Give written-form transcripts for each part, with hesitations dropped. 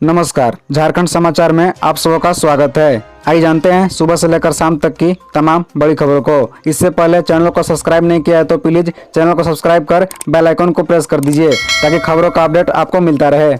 नमस्कार, झारखंड समाचार में आप सबका का स्वागत है। आइए जानते हैं सुबह से लेकर शाम तक की तमाम बड़ी खबरों को। इससे पहले चैनल को सब्सक्राइब नहीं किया है तो प्लीज चैनल को सब्सक्राइब कर बेल आइकन को प्रेस कर दीजिए ताकि खबरों का अपडेट आपको मिलता रहे।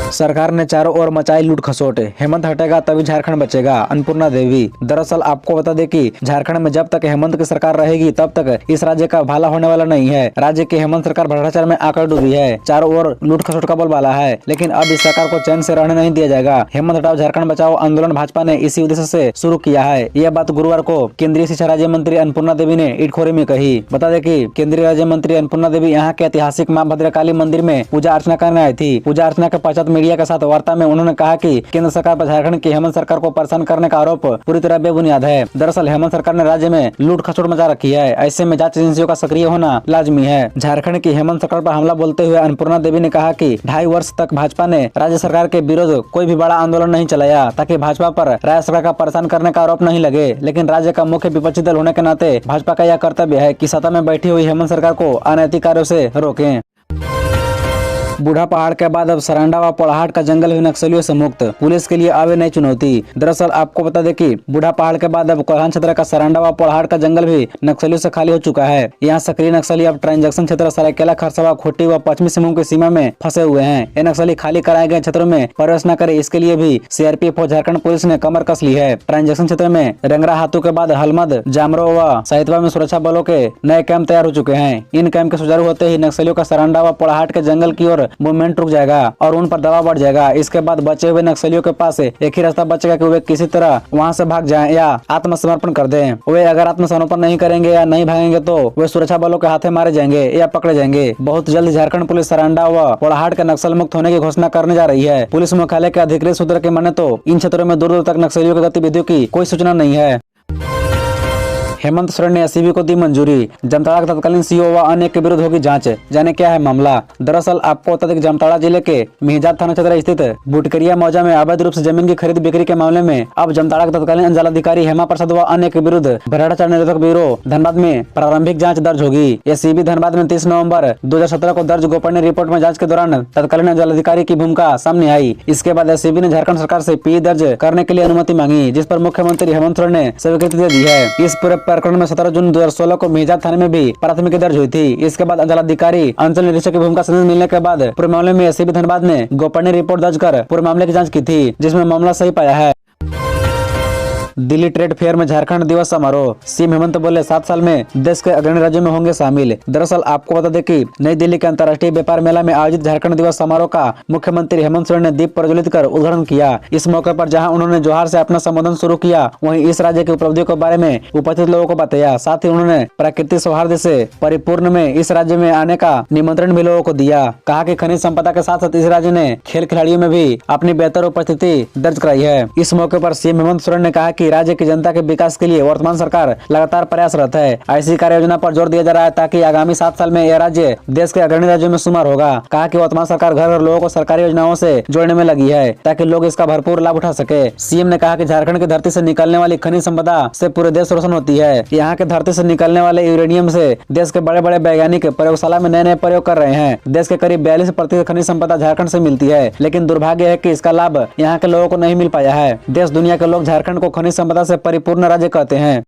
सरकार ने चारों ओर मचाई लूट खसोट, हेमंत हटेगा तभी झारखंड बचेगा, अन्नपूर्णा देवी। दरअसल आपको बता दें कि झारखंड में जब तक हेमंत की सरकार रहेगी तब तक इस राज्य का भला होने वाला नहीं है। राज्य की हेमंत सरकार भ्रष्टाचार में आकर डूबी है, चारों ओर लूट खसोट का बोलबाला है, लेकिन अब इस सरकार को चैन से रहने नहीं दिया जाएगा। हेमंत हटाओ झारखंड बचाओ आंदोलन भाजपा ने इसी उद्देश्य से शुरू किया है। यह बात गुरुवार को केंद्रीय शिक्षा राज्य मंत्री अन्नपूर्णा देवी ने इटखोरी में कही। बता दें कि केंद्रीय राज्य मंत्री अन्नपूर्णा देवी यहाँ के ऐतिहासिक मां भद्रकाली मंदिर में पूजा अर्चना करने आई थी। पूजा अर्चना के पश्चात मीडिया के साथ वार्ता में उन्होंने कहा कि केंद्र सरकार पर झारखंड की हेमंत सरकार को परेशान करने का आरोप पूरी तरह बेबुनियाद है। दरअसल हेमंत सरकार ने राज्य में लूट खसोट मचा रखी है, ऐसे में जांच एजेंसियों का सक्रिय होना लाजमी है। झारखंड की हेमंत सरकार पर हमला बोलते हुए अन्नपूर्णा देवी ने कहा कि 2.5 वर्ष तक भाजपा ने राज्य सरकार के विरुद्ध कोई भी बड़ा आंदोलन नहीं चलाया ताकि भाजपा पर राज्य सरकार का परेशान करने का आरोप नहीं लगे, लेकिन राज्य का मुख्य विपक्षी दल होने के नाते भाजपा का यह कर्तव्य है कि सत्ता में बैठी हुई हेमंत सरकार को अनैतिक कार्यों से रोकें। बूढ़ा पहाड़ के बाद अब सरांडा व पोड़ाहाट का जंगल भी नक्सलियों से मुक्त, पुलिस के लिए आवे नई चुनौती। दरअसल आपको बता दें कि बूढ़ा पहाड़ के बाद अब कोल्हान क्षेत्र का सरांडा व पोड़ाहाट का जंगल भी नक्सलियों से खाली हो चुका है। यहाँ सक्रिय नक्सली अब ट्रांजैक्शन क्षेत्र सरायकेला, खरसावा, खूंटी व पश्चिमी सिंहभूम की सीमा में फंसे हुए हैं। ये नक्सली खाली कराए गए क्षेत्रों में प्रवेश न करे, इसके लिए भी सीआरपीएफ और झारखंड पुलिस ने कमर कस ली है। ट्रांजैक्शन क्षेत्र में रंगरा हाथू के बाद हलमद, जामरो व साहित्वा में सुरक्षा बलों के नए कैंप तैयार हो चुके हैं। इन कैंप के सुचारू होते ही नक्सलियों का सरांडा व पोड़ाहाट के जंगल की ओर मूवमेंट रुक जाएगा और उन पर दबाव बढ़ जाएगा। इसके बाद बचे हुए नक्सलियों के पास एक ही रास्ता बचेगा कि वे किसी तरह वहां से भाग जाएं या आत्मसमर्पण कर दें। वे अगर आत्मसमर्पण नहीं करेंगे या नहीं भागेंगे तो वे सुरक्षा बलों के हाथे मारे जाएंगे या पकड़े जाएंगे। बहुत जल्द झारखंड पुलिस सरांडा व पोड़ाहाट के नक्सल मुक्त होने की घोषणा करने जा रही है। पुलिस मुख्यालय के अधिकृत सूत्र के माने तो इन क्षेत्रों में दूर दूर तक नक्सलियों की गतिविधियों की कोई सूचना नहीं है। हेमंत सोरेन ने एसीबी को दी मंजूरी, जामताड़ा के तत्कालीन सीओ व अन्य के विरुद्ध होगी जांच, जाने क्या है मामला। दरअसल आपको बता दें कि जामताड़ा जिले के मिहिजात थाना क्षेत्र स्थित बुटकरिया मौजा में अवैध रूप से जमीन की खरीद बिक्री के मामले में अब जामताड़ा के तत्कालीन अंचलाधिकारी हेमा प्रसाद व अन्य के विरुद्ध भ्रष्टाचार निरोधक ब्यूरो धनबाद में प्रारंभिक जाँच दर्ज होगी। एसीबी धनबाद में 30 नवम्बर 2017 को दर्ज गोपनीय रिपोर्ट में जाँच के दौरान तत्कालीन अंचलाधिकारी की भूमिका सामने आई। इसके बाद एसीबी ने झारखंड सरकार से पी दर्ज करने के लिए अनुमति मांगी, जिस पर मुख्यमंत्री हेमंत सोरेन ने स्वीकृति दे दी है। इस पूरे प्रकरण में 17 जून 2016 को मिहिजात थाने में भी प्राथमिकी दर्ज हुई थी। इसके बाद अंचलाधिकारी अंचल निरीक्षक की भूमिका संदेश मिलने के बाद पूरे मामले में एसीबी धनबाद ने गोपनीय रिपोर्ट दर्ज कर पूरे मामले की जांच की थी, जिसमें मामला सही पाया है। दिल्ली ट्रेड फेयर में झारखंड दिवस समारोह, सीएम हेमंत बोले 7 साल में देश के अग्रणी राज्यों में होंगे शामिल। दरअसल आपको बता दें कि नई दिल्ली के अंतर्राष्ट्रीय व्यापार मेला में आयोजित झारखंड दिवस समारोह का मुख्यमंत्री हेमंत सोरेन ने दीप प्रज्वलित कर उद्घाटन किया। इस मौके पर जहां उन्होंने जोहार से अपना संबोधन शुरू किया, वहीं इस राज्य की उपलब्धियों के बारे में उपस्थित लोगों को बताया। साथ ही उन्होंने प्राकृतिक सौहार्द से परिपूर्ण में इस राज्य में आने का निमंत्रण भी लोगों को दिया। कहा कि खनिज संपदा के साथ साथ इस राज्य ने खेल खिलाड़ियों में भी अपनी बेहतर उपस्थिति दर्ज कराई है। इस मौके पर सीएम हेमंत सोरेन ने कहा कि राज्य की जनता के विकास के लिए वर्तमान सरकार लगातार प्रयासरत है। ऐसी कार्य योजना पर जोर दिया जा रहा है ताकि आगामी 7 साल में यह राज्य देश के अग्रणी राज्यों में शुमार होगा। कहा कि वर्तमान सरकार घर घर लोगों को सरकारी योजनाओं से जोड़ने में लगी है ताकि लोग इसका भरपूर लाभ उठा सके। सीएम ने कहा कि झारखंड की धरती से निकलने वाली खनिज संपदा से पूरे देश रोशन होती है। यहाँ के धरती से निकलने वाले यूरेनियम से देश के बड़े बड़े वैज्ञानिक प्रयोगशाला में नए नए प्रयोग कर रहे हैं। देश के करीब 42% खनिज संपदा झारखंड से मिलती है, लेकिन दुर्भाग्य है कि इसका लाभ यहाँ के लोगों को नहीं मिल पाया है। देश दुनिया के लोग झारखंड को खनिज संपदा से परिपूर्ण राज्य कहते हैं।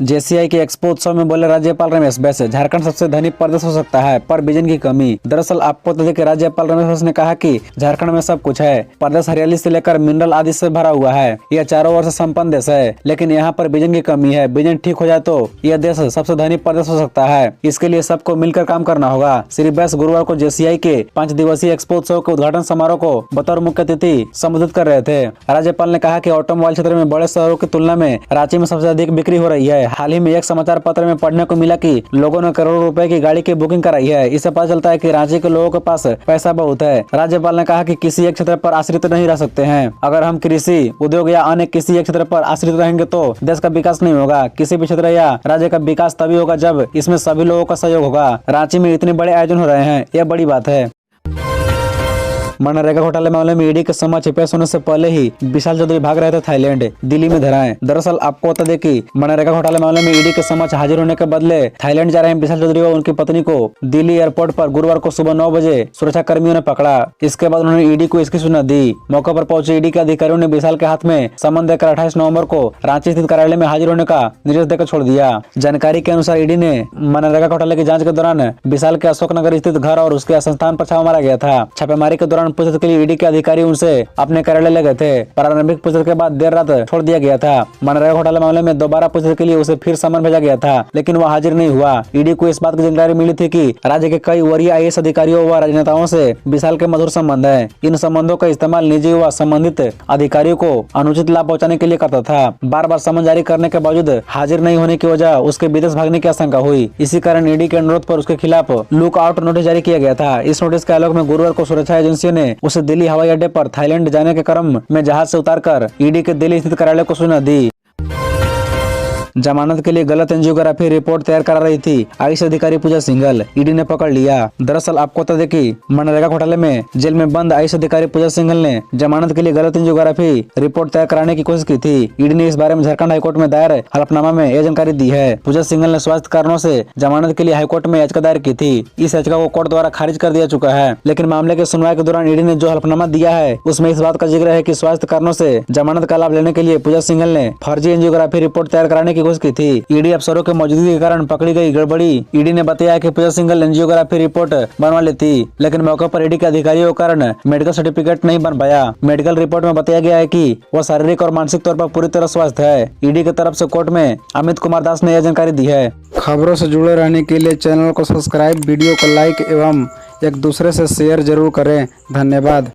जेसीआई के एक्सपो उत्सव में बोले राज्यपाल रमेश बैस, झारखंड सबसे धनी प्रदेश हो सकता है पर विजन की कमी। दरअसल आपको बता दें कि राज्यपाल रमेश बैस ने कहा कि झारखंड में सब कुछ है, प्रदेश हरियाली से लेकर मिनरल आदि से भरा हुआ है, यह चारों ओर से संपन्न देश है, लेकिन यहाँ पर विजन की कमी है। विजन ठीक हो जाए तो यह देश सबसे धनी प्रदेश हो सकता है। इसके लिए सबको मिलकर काम करना होगा। श्री बैस गुरुवार को जेसीआई के 5 दिवसीय एक्सपो उत्सव के उद्घाटन समारोह को बतौर मुख्य अतिथि संबोधित कर रहे थे। राज्यपाल ने कहा कि ऑटोमोबाइल क्षेत्र में बड़े शहरों की तुलना में रांची में सबसे अधिक बिक्री हो रही है। हाल ही में एक समाचार पत्र में पढ़ने को मिला कि लोगों ने करोड़ों रुपए की गाड़ी की बुकिंग कराई है। इससे पता चलता है कि रांची के लोगों के पास पैसा बहुत है। राज्यपाल ने कहा कि किसी एक क्षेत्र पर आश्रित नहीं रह सकते हैं। अगर हम कृषि, उद्योग या अन्य किसी एक क्षेत्र पर आश्रित रहेंगे तो देश का विकास नहीं होगा। किसी भी क्षेत्र या राज्य का विकास तभी होगा जब इसमें सभी लोगों का सहयोग होगा। रांची में इतने बड़े आयोजन हो रहे हैं, यह बड़ी बात है। मनरेगा घोटाले मामले में ईडी के समक्ष पेश होने से पहले ही विशाल चौधरी भाग रहे थे थाईलैंड, दिल्ली में धराए। दरअसल आपको बता दें कि मनरेगा घोटाले मामले में ईडी के समक्ष हाजिर होने के बदले थाईलैंड जा रहे विशाल चौधरी व उनकी पत्नी को दिल्ली एयरपोर्ट पर गुरुवार को सुबह 9 बजे सुरक्षा कर्मियों ने पकड़ा। इसके बाद उन्होंने ईडी को इसकी सूचना दी। मौके पर पहुंचे ईडी के अधिकारियों ने विशाल के हाथ में समन देकर 28 नवंबर को रांची स्थित कार्यालय में हाजिर होने का निर्देश देकर छोड़ दिया। जानकारी के अनुसार ईडी ने मनरेगा घोटाले की जांच के दौरान विशाल के अशोकनगर स्थित घर और उसके संस्थान पर छापा मारा गया था। छापेमारी के दौरान पूछताछ के लिए ईडी के अधिकारी उनसे अपने कार्यालय ले गए थे। प्रारंभिक पूछताछ के बाद देर रात छोड़ दिया गया था। मनरेगा घोटाले मामले में दोबारा पूछताछ के लिए उसे फिर समन भेजा गया था, लेकिन वह हाजिर नहीं हुआ। ईडी को इस बात की जानकारी मिली थी कि राज्य के कई वरीय IAS अधिकारियों व राजनेताओं से विशाल के मधुर संबंध है। इन संबंधों का इस्तेमाल निजी व संबंधित अधिकारियों को अनुचित लाभ पहुंचाने के लिए करता था। बार बार समन जारी करने के बावजूद हाजिर नहीं होने की वजह उसके विदेश भागने की आशंका हुई। इसी कारण ईडी के अनुरोध पर उसके खिलाफ लुक आउट नोटिस जारी किया गया था। इस नोटिस के आलोक में गुरुवार को सुरक्षा एजेंसियों ने उसे दिल्ली हवाई अड्डे पर थाईलैंड जाने के क्रम में जहाज से उतारकर ईडी के दिल्ली स्थित कार्यालय को सूचना दी। जमानत के लिए गलत एंजियोग्राफी रिपोर्ट तैयार करा रही थी IAS अधिकारी पूजा सिंघल, ईडी ने पकड़ लिया। दरअसल आपको बता दें कि मनरेगा घोटाले में जेल में बंद IAS अधिकारी पूजा सिंघल ने जमानत के लिए गलत एंजियोग्राफी रिपोर्ट तैयार कराने की कोशिश की थी। ईडी ने इस बारे में झारखंड हाईकोर्ट में दायर हलफनामा में यह जानकारी दी है। पूजा सिंघल ने स्वास्थ्य कारणों से जमानत के लिए हाईकोर्ट में याचिका दायर की थी। इस याचिका को कोर्ट द्वारा खारिज कर दिया चुका है, लेकिन मामले की सुनवाई के दौरान ईडी ने जो हलफनामा दिया है उसमें इस बात का जिक्र है कि स्वास्थ्य कारणों से जमानत का लाभ लेने के लिए पूजा सिंघल ने फर्जी एंजियोग्राफी रिपोर्ट तैयार कराने की कोशिश की थी। ईडी अफसरों के मौजूदगी के कारण पकड़ी गई गड़बड़ी। ईडी ने बताया कि पूजा सिंघल एंजियोग्राफी रिपोर्ट बनवा लेती, लेकिन मौके पर ईडी के अधिकारियों के कारण मेडिकल सर्टिफिकेट नहीं बन पाया। मेडिकल रिपोर्ट में बताया गया है कि वह शारीरिक और मानसिक तौर पर पूरी तरह स्वस्थ है। ईडी की तरफ से कोर्ट में अमित कुमार दास ने यह जानकारी दी है। खबरों से जुड़े रहने के लिए चैनल को सब्सक्राइब, वीडियो को लाइक एवं एक दूसरे से शेयर जरूर करें। धन्यवाद।